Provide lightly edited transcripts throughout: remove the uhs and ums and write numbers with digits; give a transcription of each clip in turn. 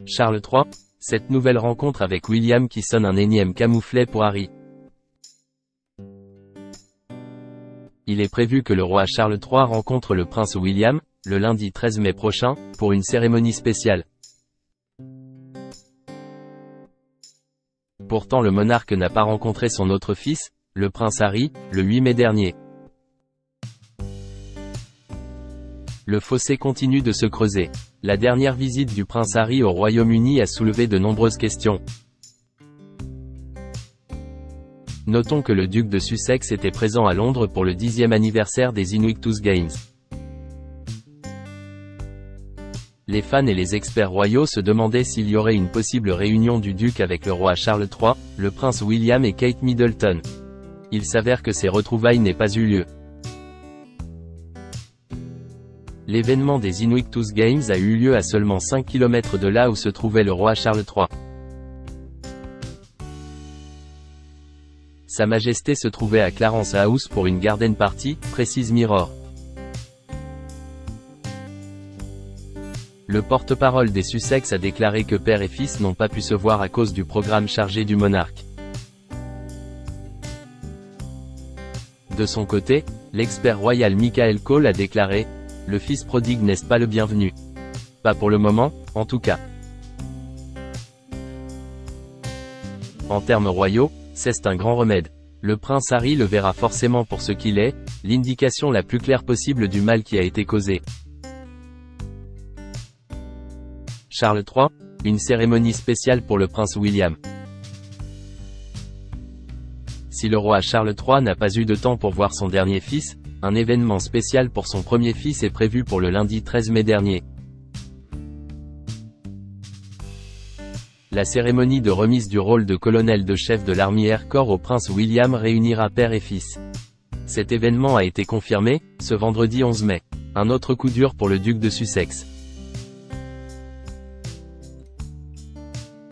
Charles III, cette nouvelle rencontre avec William qui sonne un énième camouflet pour Harry. Il est prévu que le roi Charles III rencontre le prince William, le lundi 13 mai prochain, pour une cérémonie spéciale. Pourtant le monarque n'a pas rencontré son autre fils, le prince Harry, le 8 mai dernier. Le fossé continue de se creuser. La dernière visite du prince Harry au Royaume-Uni a soulevé de nombreuses questions. Notons que le duc de Sussex était présent à Londres pour le 10e anniversaire des Invictus Games. Les fans et les experts royaux se demandaient s'il y aurait une possible réunion du duc avec le roi Charles III, le prince William et Kate Middleton. Il s'avère que ces retrouvailles n'aient pas eu lieu. L'événement des Invictus Games a eu lieu à seulement 5 km de là où se trouvait le roi Charles III. Sa Majesté se trouvait à Clarence House pour une garden party, précise Mirror. Le porte-parole des Sussex a déclaré que père et fils n'ont pas pu se voir à cause du programme chargé du monarque. De son côté, l'expert royal Michael Cole a déclaré « Le fils prodigue n'est pas le bienvenu. Pas pour le moment, en tout cas. » En termes royaux, c'est un grand remède. Le prince Harry le verra forcément pour ce qu'il est, l'indication la plus claire possible du mal qui a été causé. Charles III, une cérémonie spéciale pour le prince William. Si le roi Charles III n'a pas eu de temps pour voir son dernier fils, un événement spécial pour son premier fils est prévu pour le lundi 13 mai dernier. La cérémonie de remise du rôle de colonel de chef de l'Army Air Corps au prince William réunira père et fils. Cet événement a été confirmé, ce vendredi 11 mai. Un autre coup dur pour le duc de Sussex.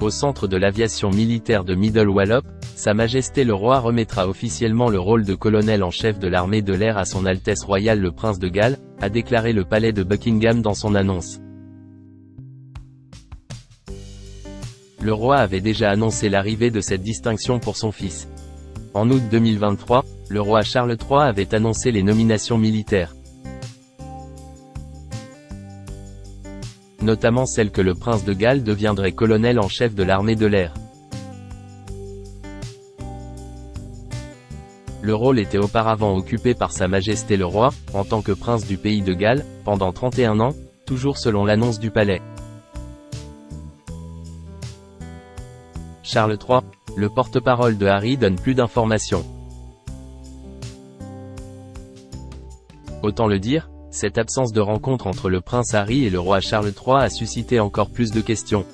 Au centre de l'aviation militaire de Middle Wallop, Sa Majesté le Roi remettra officiellement le rôle de colonel en chef de l'armée de l'air à son Altesse royale le Prince de Galles, a déclaré le palais de Buckingham dans son annonce. Le roi avait déjà annoncé l'arrivée de cette distinction pour son fils. En août 2023, le roi Charles III avait annoncé les nominations militaires. Notamment celle que le prince de Galles deviendrait colonel en chef de l'armée de l'air. Le rôle était auparavant occupé par Sa Majesté le Roi, en tant que prince du pays de Galles, pendant 31 ans, toujours selon l'annonce du palais. Charles III, le porte-parole de Harry donne plus d'informations. Autant le dire, cette absence de rencontre entre le prince Harry et le roi Charles III a suscité encore plus de questions.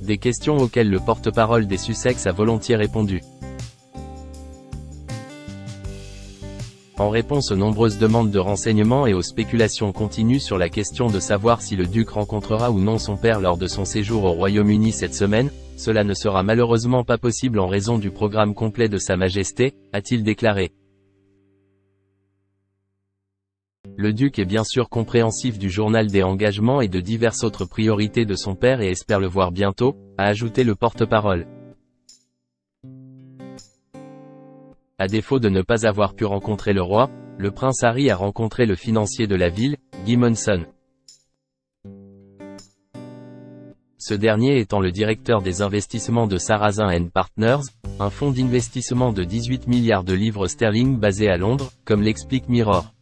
Des questions auxquelles le porte-parole des Sussex a volontiers répondu. En réponse aux nombreuses demandes de renseignements et aux spéculations continues sur la question de savoir si le duc rencontrera ou non son père lors de son séjour au Royaume-Uni cette semaine, cela ne sera malheureusement pas possible en raison du programme complet de Sa Majesté, a-t-il déclaré. Le duc est bien sûr compréhensif du journal des engagements et de diverses autres priorités de son père et espère le voir bientôt, a ajouté le porte-parole. À défaut de ne pas avoir pu rencontrer le roi, le prince Harry a rencontré le financier de la ville, Guy Monson. Ce dernier étant le directeur des investissements de Sarrazin & Partners, un fonds d'investissement de 18 milliards de livres sterling basé à Londres, comme l'explique Mirror.